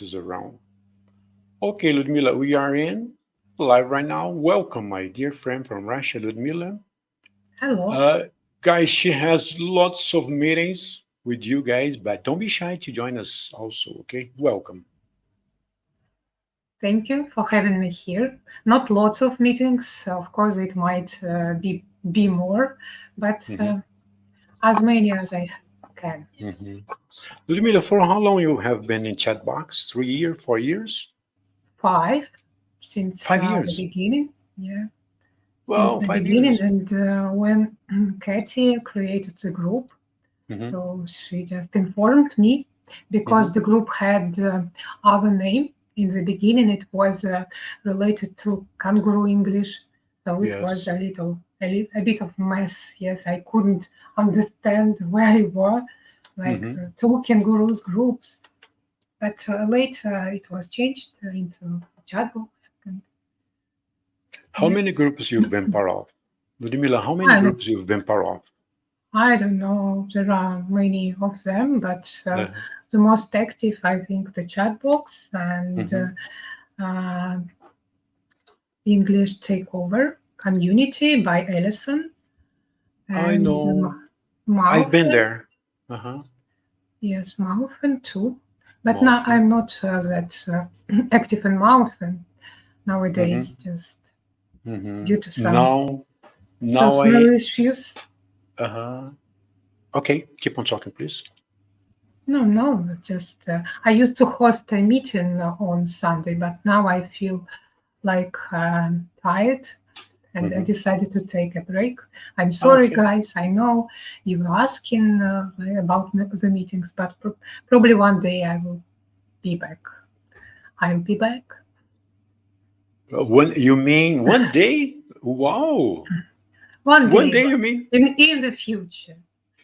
is around. Okay, Ludmila, we are in live right now. Welcome, my dear friend from Russia, Ludmila. Hello. Uh, Guys, she has lots of meetings with you guys, but don't be shy to join us also, okay? Welcome. Thank you for having me here. Not lots of meetings, of course, it might be more, but Hmm as many as I can. hmm Ludmila, for how long you have been in Chatbox? 3 years, 4 years? Five since Five the years. beginning. Yeah, since Wow, the 5 years. beginning. And when Katie created the group, hmm so she just informed me hmm because the group had other name. In the beginning, it was related to kangaroo English, so it was Yes. a bit of mess. Yes, I couldn't understand where I were, like hmm two kangaroos groups. But later it was changed into chat box. And How yeah, many groups you've been part of? Ludmila, how many I don't, groups you've been part of? I don't know. There are many of them, but Uh, the most active, I think, the chat box and hmm uh, English Takeover Community by Ellison I and know. I've been Malfen. there. Uh-huh. Yes, Malfen too. But now Morphin. I'm not that active in Malfen hmm nowadays, just due to some Now personal I. issues. Uh-huh. Okay, keep on talking, please. No, no, just I used to host a meeting on Sunday, but now I feel like tired and I hmm decided to take a break. I'm sorry, Okay. guys. I know you were asking about the meetings, but probably one day I will be back. I'll be back When you mean one day? Wow. one One day, day you but mean? in the future,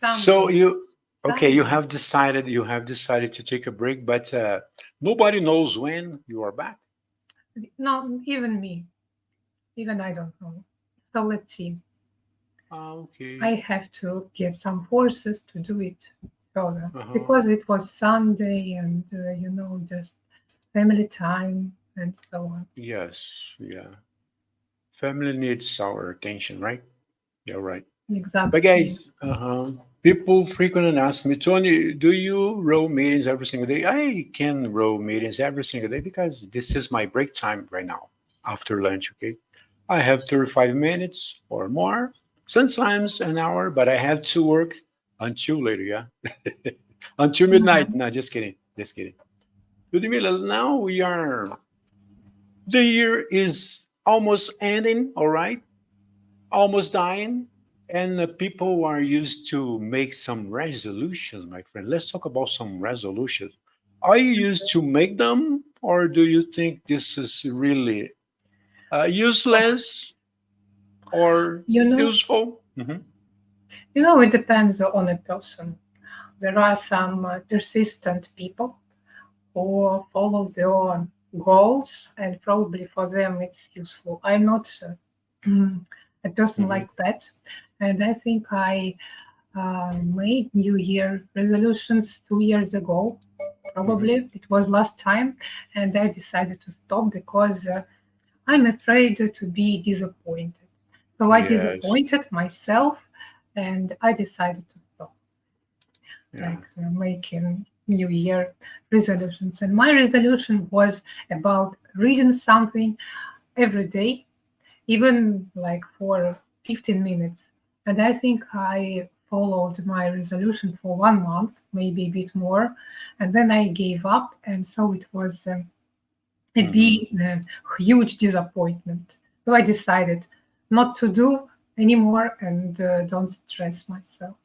So someday, you okay, someday. you have decided to take a break, but nobody knows when you are back. No, even me, even I don't know. So let's see. I Okay. have to get some forces to do it further Uh-huh. because it was Sunday and just family time and so on. Yes, yeah. Family needs our attention, right? Yeah, right. But Exactly. guys, people frequently ask me, Tony, do you row meetings every single day? I can row meetings every single day because this is my break time right now after lunch, okay? I have 35 minutes or more, sometimes an hour, but I have to work until later, yeah? Until midnight. Mhm. No, just kidding. Just kidding. Ludmila, now the year is almost ending, all right? Almost dying, and people are used to make some resolutions, my friend. Let's talk about some resolutions. Are you used to make them, or do you think this is really useless or You know, useful? it depends on a person. There are some persistent people who follow their own goals, and probably for them it's useful. I'm not a person hmm like that, and I think I made New Year resolutions 2 years ago. hmm Probably it was last time, and I decided to stop because I'm afraid to be disappointed. So I Yes. disappointed myself, and I decided to stop, Yeah. like making New Year resolutions. And my resolution was about reading something every day, even like for 15 minutes. And I think I followed my resolution for 1 month, maybe a bit more. And then I gave up. And so it was a hmm big, huge disappointment. So I decided not to do anymore and don't stress myself.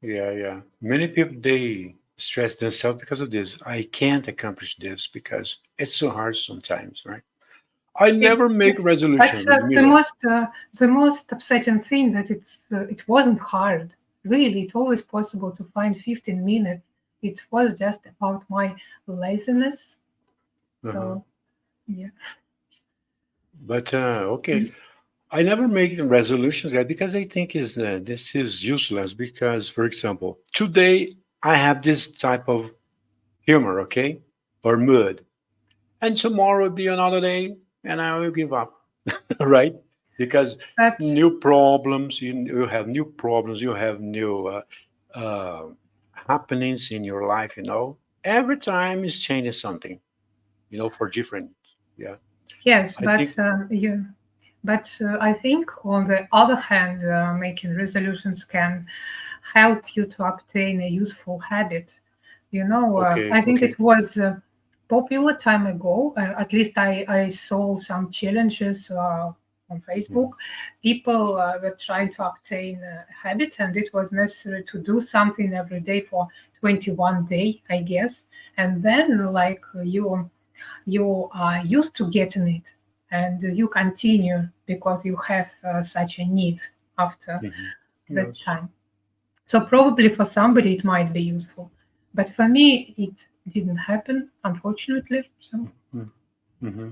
Yeah, yeah. Many people they stress themselves because of this. I can't accomplish this because it's so hard sometimes, right? I It, never make it, but resolution, Ludmila. the most upsetting thing that it wasn't hard. Really, it always possible to find 15 minutes. It was just about my laziness. Uh-huh. So yeah. But okay, I never make the resolutions yet because I think is this is useless. Because, for example, today I have this type of humor. Okay, or mood. And tomorrow will be another day, and I will give up, right? Because But new problems, you have new problems, you have new uh, happenings in your life, Every time is changing something, for different. Yeah. yes, I think, I think on the other hand, making resolutions can help you to obtain a useful habit. okay, I think okay. it was popular time ago. At least I saw some challenges on Facebook. Mhm, People were trying to obtain a habit, and it was necessary to do something every day for 21 day, I guess. And then, like you are used to getting it, and you continue because you have such a need after mhm. that Yes. time. So probably for somebody it might be useful, but for me it didn't happen, unfortunately. So Mm-hmm.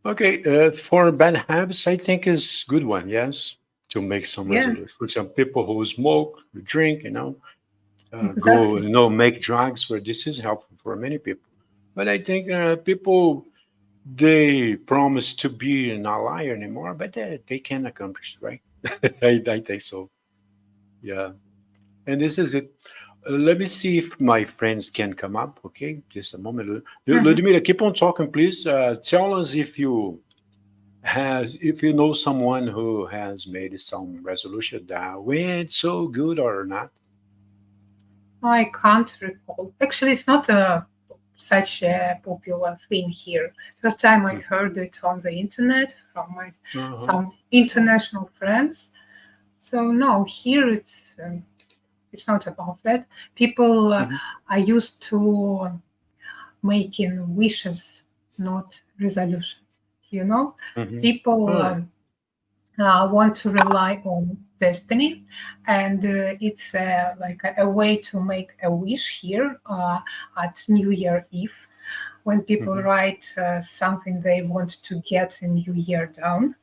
Okay, for bad habits, I think is good one. Yes, to make some yeah, resolution. For some people who smoke, who drink, go, exactly. make drugs. Where this is helpful for many people. But I think people they promise to be not liar anymore, but they can accomplish, right? I think so. Yeah, and this is it. Let me see if my friends can come up. Okay, just a moment. Mhm. Ludmila, keep on talking, please. Tell us if you know someone who has made some resolution that went so good or not. I can't recall. Actually, it's not such a popular thing here. First time I heard it on the internet from Uh-huh. some international friends. So no, here it's not about that. People Hmm. are used to making wishes, not resolutions. You know, Hmm. people Ah. want to rely on destiny, and it's like a way to make a wish here at New Year Eve, when people Hmm. write something they want to get in New Year down,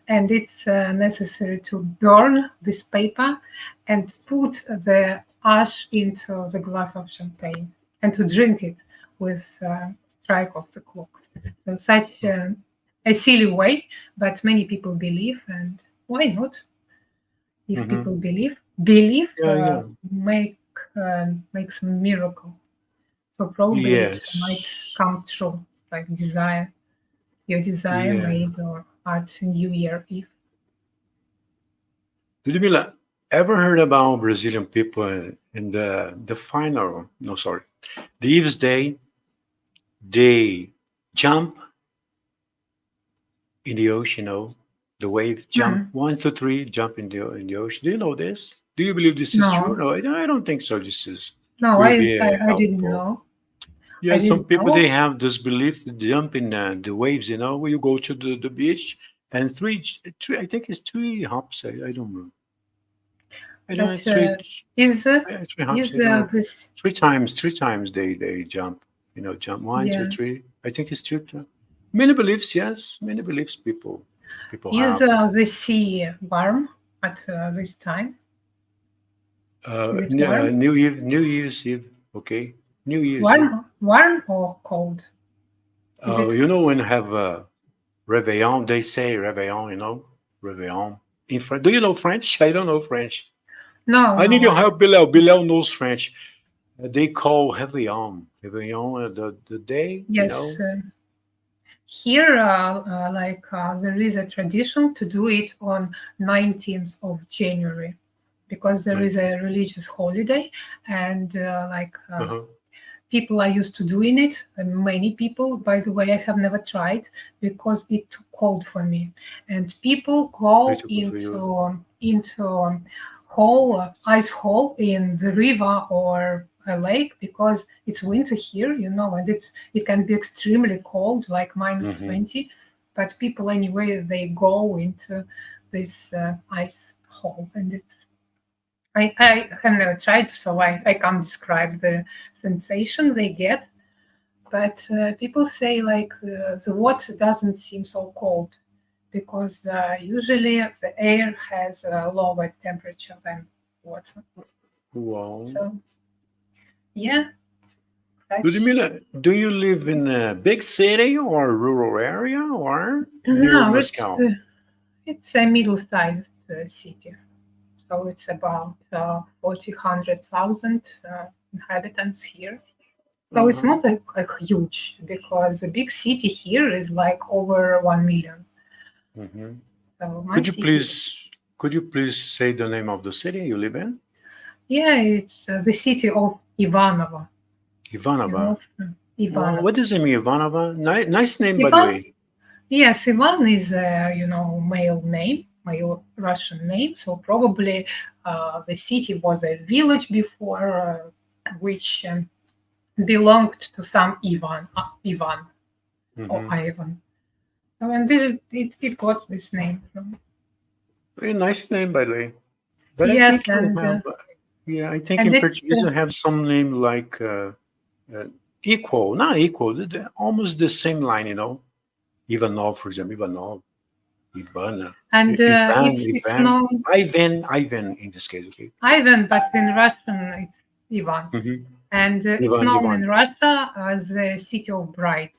and it's necessary to burn this paper and put the ash into the glass of champagne and to drink it with strike of the clock. So such a silly way, but many people believe, and why not? If Hmm. people believe Yeah, yeah. makes miracle. So probably it might Yes. come true, like your desire Yeah. made or at New Year Eve. Ludmila, ever heard about Brazilian people in the final? No, sorry, the Eve's Day. They jump in the ocean. The wave jump Hmm. 1, 2, 3, jump in the ocean. Do you know this? Do you believe this is true? No, No, I don't think so. This is no, will be I didn't helpful. know. Yeah, I some didn't people they know. have this belief to jump in the waves. Where you go to the beach and three. I think it's three hops. I don't know. I don't know But three. is Three hops. is I don't know. this? Three times. Three times they jump. Jump one, two, Yeah, three. I think it's three. Many beliefs. Yes, many beliefs. People is have. the sea warm at this time? Is it warm? New Year's Eve. Okay, New Year's Eve. Warm or cold? Is it? When you have Réveillon, they say Réveillon. Réveillon. In French, do you know French? I don't know French. No, I need no. your help, Bilal. Bilal knows French. They call Réveillon. Réveillon, the day. Yes. Here, there is a tradition to do it on 19th of January, because there is 19. a religious holiday, and Uh-huh. people are used to doing it. And many people, by the way, I have never tried because it's too cold for me. And people Very go good for you. into hole ice hole in the river or a lake, because it's winter here, and it can be extremely cold, like minus Hmm. 20. But people anyway, they go into this ice hole, and I have never tried, so I can't describe the sensation they get. But people say like the water doesn't seem so cold, because usually the air has a lower temperature than water. Wow. So yeah, such. Ludmila, do you live in a big city or rural area or near No, Moscow? it's a middle-sized city. So it's about 100,000 inhabitants here. So it's Uh-huh. not a huge, because the big city here is like over 1 million. Hmm. So my Could you city, please could you please say the name of the city you live in? yeah, it's the city of Ivanovo. You Ivanova. know, Oh, Ivanov. what does it mean, Ivanova? Nice name, by the Ivan, way. yes, Ivan is a, male name, male Russian name. So probably the city was a village before, which belonged to some Ivan or Hmm. Ivan. So and it got this name from. Very nice name, by the way. But I Yes, think you have, yeah, I think and in it's Portuguese you have some name like uh, equal, not equal, almost the same line, Ivanov, for example, Ivanov, Ivana, and Ivan, it's Ivan, known Ivan in this case, okay? Ivan, but in Russian it's Ivan, Hmm. and it's Ivan, known Ivan. in Russia as the city of brides.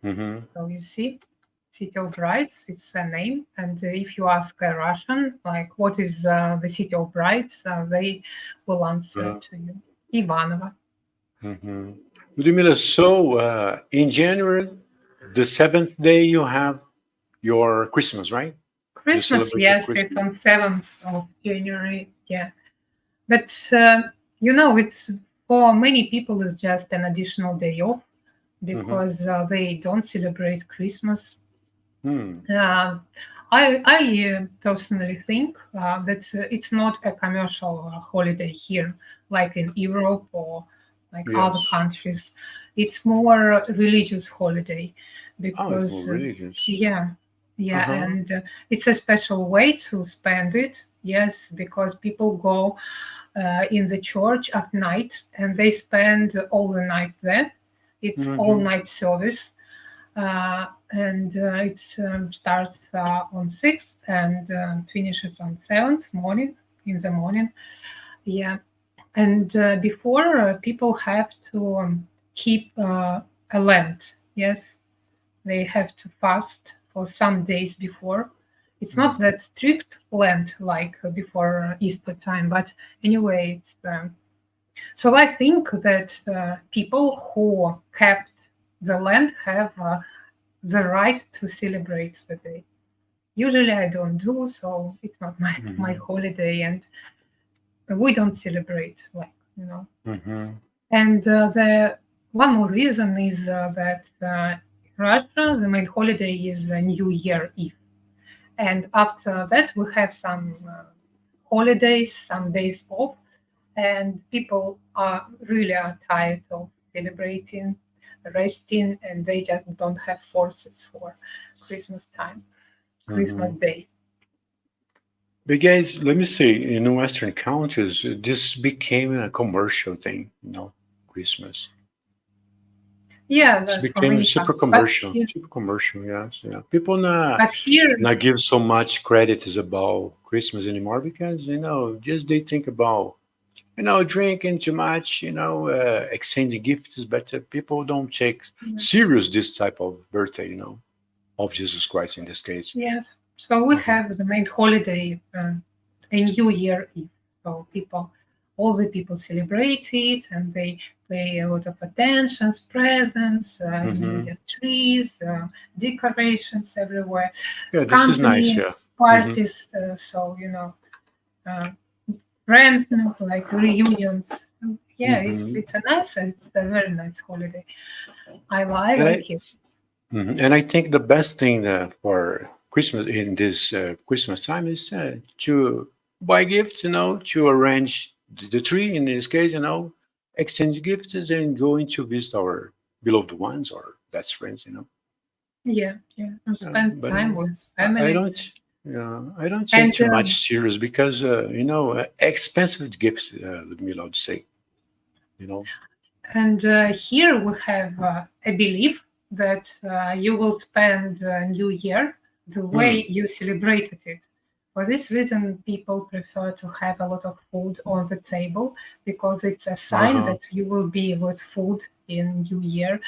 Hmm. So you see, city of brides, it's a name, and if you ask a Russian like what is the city of brides, they will answer to you, Ivanova. Hmm. Ludmila, so in January, the seventh day, you have your Christmas, right? You Christmas, celebrate your yes, it's Christmas. on 7th of January, yeah. But it's for many people it's just an additional day off Hmm. because they don't celebrate Christmas. Hmm. Uh, I personally think that it's not a commercial holiday here, like in Europe or like other Yes. countries. It's more a religious holiday Oh, it's because, more religious. yeah, yeah, Uh-huh. and it's a special way to spend it. Yes, because people go in the church at night and they spend all the night there. It's all Hmm. night service, and it starts on 6th and finishes on 7th morning in the morning. Yeah, and before people have to keep a Lent. Yes, they have to fast for some days before. It's not that strict Lent like before Easter time, but anyway, so I think that people who kept the Lent have the right to celebrate the day. Usually I don't do so. It's not my Hmm. holiday, and we don't celebrate like. Hmm. And the one more reason is that in Russia the main holiday is New Year Eve, and after that we have some holidays, some days off, and people are tired of celebrating, resting, and they just don't have forces for Christmas time, Christmas Hmm. Day. But guys, let me say, in Western countries, this became a commercial thing, Christmas. Yeah, It for became many super countries, commercial, super commercial. Yes, yeah. People but here, not give so much credit is about Christmas anymore because just they think about drinking too much, exchanging gifts, but people don't take serious this type of birthday, of Jesus Christ in this case. yes. So we Hmm. have the main holiday, a New Year Eve. So all the people celebrate it, and they pay a lot of attentions, presents, New Hmm. Year trees, decorations everywhere, Yeah, this is nice. company Yeah. Hmm. parties. Uh, friends, like reunions. Yeah, Hmm. it's a very nice holiday. I And I like it. and I think the best thing for Christmas in this Christmas time is to buy gifts, to arrange the tree in this case, exchange gifts and going to visit our beloved ones or best friends. Yeah, yeah. And spend But time with I family. don't, I don't take And too much serious because expensive gifts, Ludmila would say, you know. here we have a belief that you will spend New Year the Hmm. way you celebrated it. For this reason, people prefer to have a lot of food on the table because it's a sign Uh-huh. that you will be with food in New Year,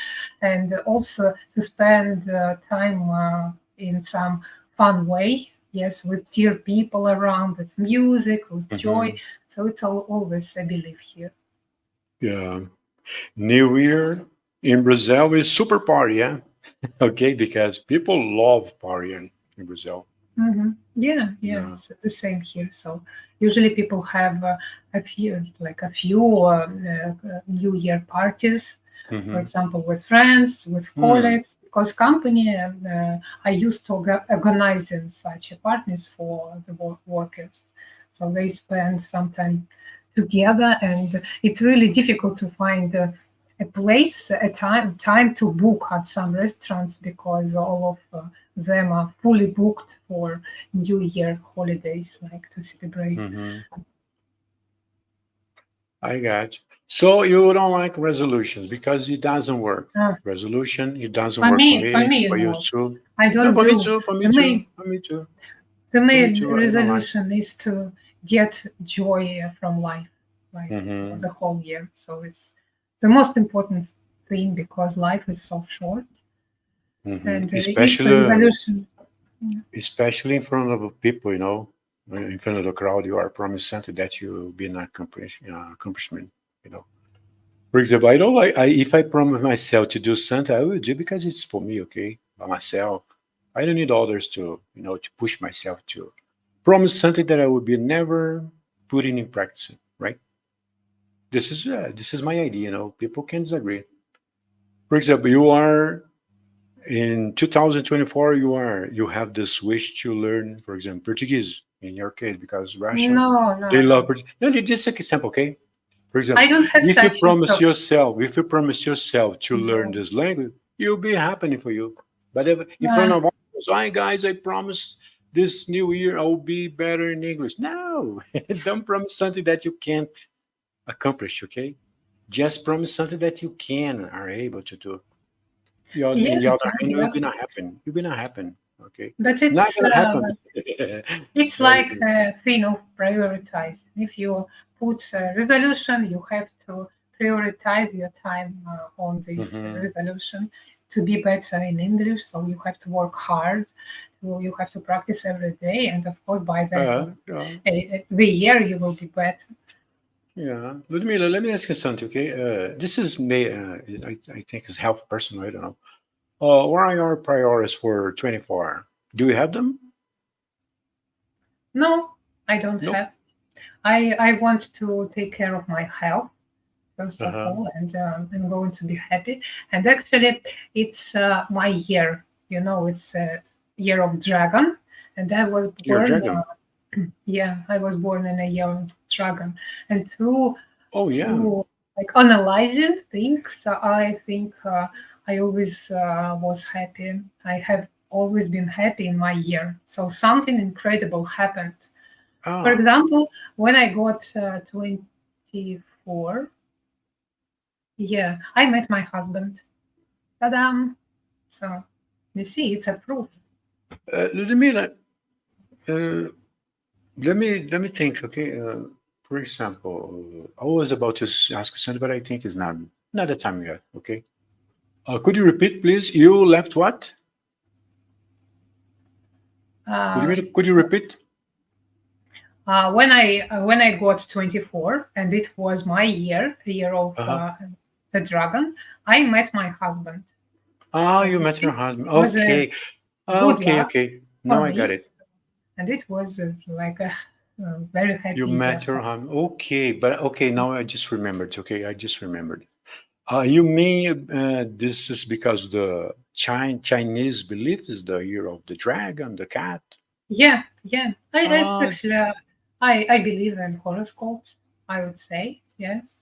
and also to spend time in some fun way. Yes, with dear people around, with music, with joy. Hmm. So it's always a belief here. Yeah. New Year in Brazil is super party, yeah? Okay, because people love partying in Brazil. Yeah, yeah, Yeah. it's the same here. So usually people have a few New Year parties, for Hmm. example, with friends, with Hmm. colleagues, because company I used to organizing such a parties for the workers. So they spend some time together, and it's really difficult to find a place, a time to book at some restaurants because all of them are fully booked for New Year holidays, like to celebrate. Hmm. I got you. So you don't like resolutions because it doesn't work. Uh, Resolution, it doesn't for work for me, for me, me, for you no, too. I No, don't for me do. too, for me The too, main, for me too, the for me main too. I don't like. resolution is to get joy from life, like for Hmm. the whole year. So it's the most important thing because life is so short, Hmm. and if the Especially, resolution. especially in front of people, in front of the crowd, you are promised something that you be an accomplishment, you know. For example, I don't like if I promise myself to do something, I will do because it's for me, okay, by myself. I don't need others to, to push myself to promise something that I will be never putting in practice, right? This is my idea, People can disagree. For example, you are in 2024, you have this wish to learn, for example, Portuguese in your case, because Russian, No, they no, love no. Portuguese. No, just take example, okay? For I example, don't have such a thought. if you promise yourself to learn No, this language, it'll be happening for you. But if in front uh, of others, hi guys, I promise this new year I will be better in English. No, don't promise something that you can't accomplish. Okay, just promise something that you can are able to do. yeah, In the other yeah, hand, it will yeah. be not happen. It will be not happen. Okay, But not it's gonna happen. it's But like a thing of prioritize. If you put a resolution, you have to prioritize your time on this mhm. resolution to be better in English. So you have to work hard. So you have to practice every day, and of course, by the Yeah. the year, you will be better. Yeah, Ludmila, let me ask you something, okay? This is may I think is health personal. I don't know. What are your priorities for 24? Do you have them? No, I don't Nope. have. I want to take care of my health first of Uh-huh. all, and I'm going to be happy. And actually, it's my year. It's a year of dragon, and I was You're a born. dragon. Yeah, I was born in a year of dragon, and to Oh yeah. to like analyzing things, I think I always was happy. I have always been happy in my year. So something incredible happened. For Ah. example, when I got 24, yeah, I met my husband. Ta-dam! So you see, it's a proof. Ludmila, uh, let me think, okay? For example, I was about to ask something, but I think it's not the time yet, okay? Could you repeat, please? You left what? Uh, Ludmila, could you repeat? when I got 24, and it was my year of Uh-huh. the dragon, I met my husband. Ah, So you you met your see, husband. it was a Okay. Ah, good okay, luck okay. Now for I got me, it. and it was like a very You happy met year. your husband. Okay, but okay, now I just remembered. Okay, I just remembered. You mean this is because the Chinese belief is the year of the dragon, the cat? Yeah, yeah. I Ah, actually I believe in horoscopes. I would say yes.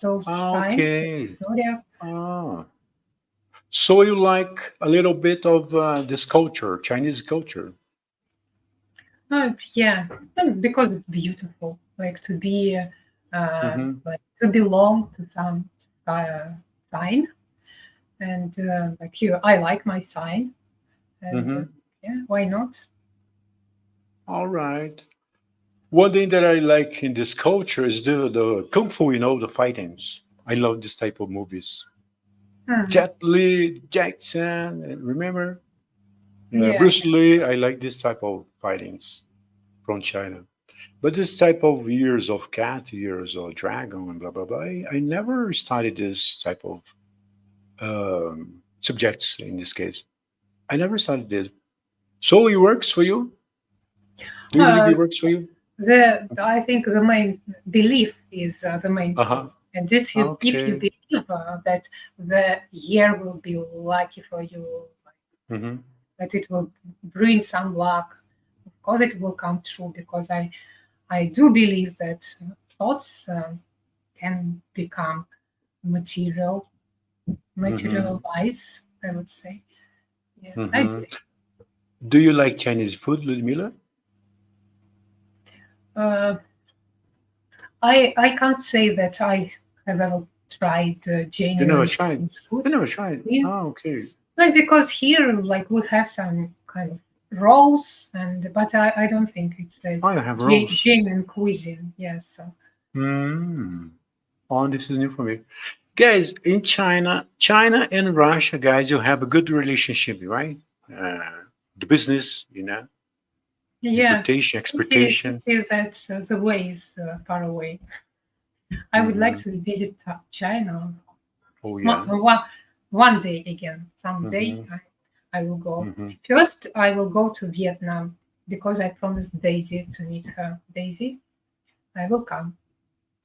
Those signs, okay. zodiac. Ah, so you like a little bit of this culture, Chinese culture? Yeah, because it's beautiful. Like to be Mm-hmm. like to belong to some uh, sign, and like you, I like my sign, and Mm-hmm. yeah, why not? All right. One thing that I like in this culture is the kung fu, the fightings. I love this type of movies. Mhm. Jet Li, Jackson, remember? Yeah, Bruce Lee, I like this type of fightings from China. But this type of years of cat, years of dragon, and blah, blah, blah, I never studied this type of subjects in this case. I never studied this. So it works for you? Do you believe yeah. it works for you? The I think the main belief is the main Uh thing, huh. and this you, if you Okay. believe that the year will be lucky for you, Mm-hmm. that it will bring some luck, of course it will come true because I do believe that thoughts can become material Mm-hmm. materialize. I would say, yeah, I Mm-hmm. believe. Do you like Chinese food, Ludmila? Uh, I can't say that I have ever tried You never genuine tried. Chinese food. You never tried. Yeah. Oh, okay. Like because here, like we have some kind of rolls, and but I don't think it's a I have rolls. genuine cuisine. Yes, so Hmm. Oh, this is new for me. Guys, in China and Russia, guys, you have a good relationship, right? The business, yeah, importation, it is. It exportation. is that the way is far away. I would like Hmm. to visit China Oh, one, yeah. one one day again. Someday Hmm. I will go. Hmm. First, I will go to Vietnam because I promised Daisy to meet her. Daisy, I will come.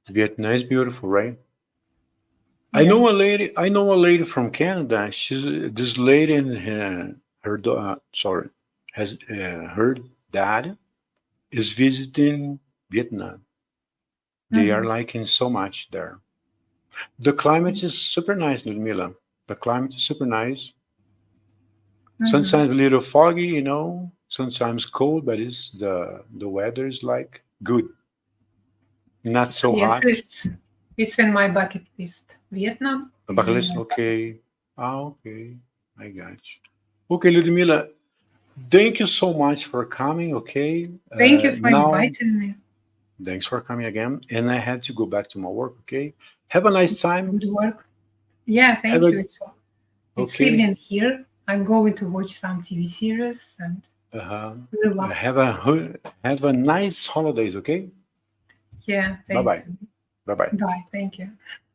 Vietnam is beautiful, right? Yeah. I know a lady from Canada. She's this lady and sorry, has her dad is visiting Vietnam. They are Hmm. liking so much there. The climate is super nice, Ludmila. The climate is super nice. Hmm. Sometimes a little foggy, sometimes cold, but it's the weather is like good, not so Yes, hot. it's in my bucket list. Vietnam The is bucket in list, my bucket list. okay. Ah, okay. I got you. Okay, Ludmila, thank you so much for coming. Okay. Thank you for Now, inviting me. thanks for coming again. And I had to go back to my work. Okay. Have a nice time. Good work. Yeah, Have thank a, you. It's okay. evening here. I'm going to watch some TV series and Uh-huh. relax. Have a nice holidays. Okay. Yeah, Bye thank bye. you. Bye bye. Bye. Thank you.